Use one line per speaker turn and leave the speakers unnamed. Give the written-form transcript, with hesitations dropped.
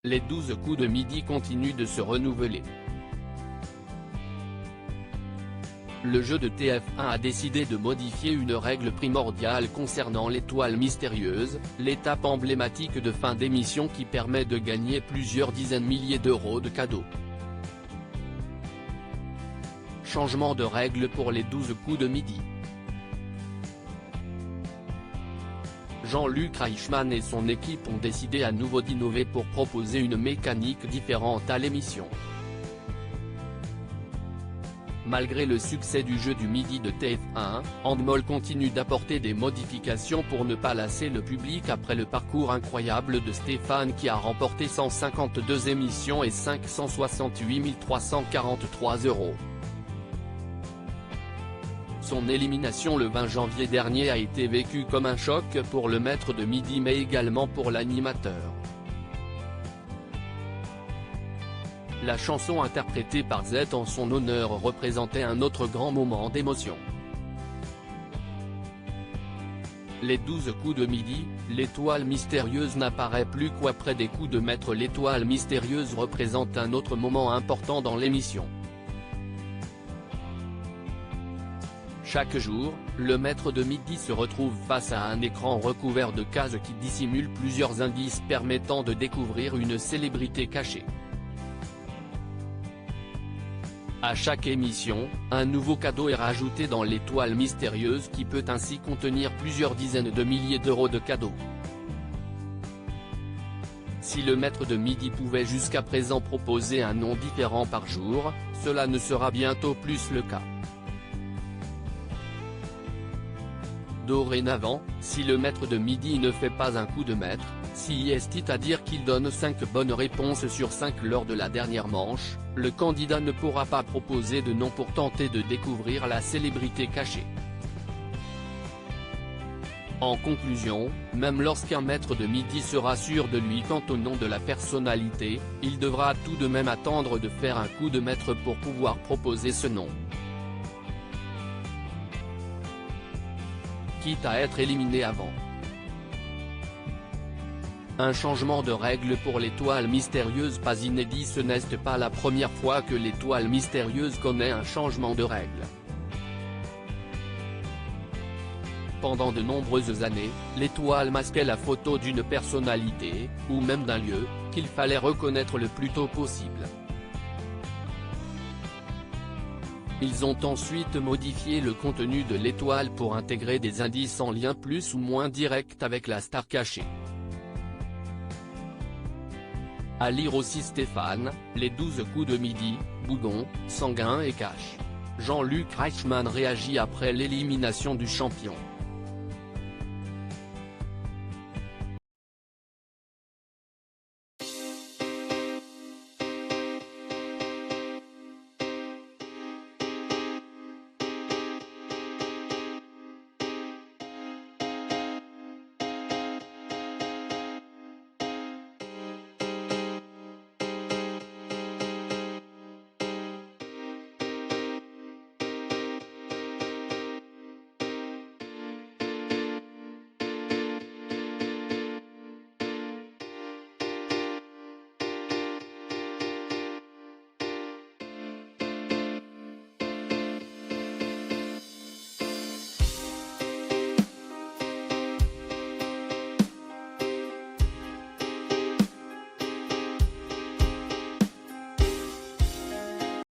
Les 12 coups de midi continuent de se renouveler. Le jeu de TF1 a décidé de modifier une règle primordiale concernant l'étoile mystérieuse, l'étape emblématique de fin d'émission qui permet de gagner plusieurs dizaines de milliers d'euros de cadeaux. Changement de règle pour les 12 coups de midi. Jean-Luc Reichmann et son équipe ont décidé à nouveau d'innover pour proposer une mécanique différente à l'émission. Malgré le succès du jeu du midi de TF1, Endemol continue d'apporter des modifications pour ne pas lasser le public après le parcours incroyable de Stéphane qui a remporté 152 émissions et 568 343 €. Son élimination le 20 janvier dernier a été vécue comme un choc pour le maître de midi mais également pour l'animateur. La chanson interprétée par Z en son honneur représentait un autre grand moment d'émotion. Les 12 coups de midi, l'étoile mystérieuse n'apparaît plus qu'après des coups de maître. L'étoile mystérieuse représente un autre moment important dans l'émission. Chaque jour, le maître de midi se retrouve face à un écran recouvert de cases qui dissimulent plusieurs indices permettant de découvrir une célébrité cachée. À chaque émission, un nouveau cadeau est rajouté dans l'étoile mystérieuse qui peut ainsi contenir plusieurs dizaines de milliers d'euros de cadeaux. Si le maître de midi pouvait jusqu'à présent proposer un nom différent par jour, cela ne sera bientôt plus le cas. Dorénavant, si le maître de midi ne fait pas un coup de maître, c'est-à-dire qu'il donne 5 bonnes réponses sur 5 lors de la dernière manche, le candidat ne pourra pas proposer de nom pour tenter de découvrir la célébrité cachée. En conclusion, même lorsqu'un maître de midi sera sûr de lui quant au nom de la personnalité, il devra tout de même attendre de faire un coup de maître pour pouvoir proposer ce nom. Quitte à être éliminé avant. Un changement de règle pour l'étoile mystérieuse pas inédit. Ce n'est pas la première fois que l'étoile mystérieuse connaît un changement de règle. Pendant de nombreuses années, l'étoile masquait la photo d'une personnalité, ou même d'un lieu, qu'il fallait reconnaître le plus tôt possible. Ils ont ensuite modifié le contenu de l'étoile pour intégrer des indices en lien plus ou moins direct avec la star cachée. À lire aussi Stéphane, les 12 coups de midi, Bougon, Sanguin et Cash. Jean-Luc Reichmann réagit après l'élimination du champion.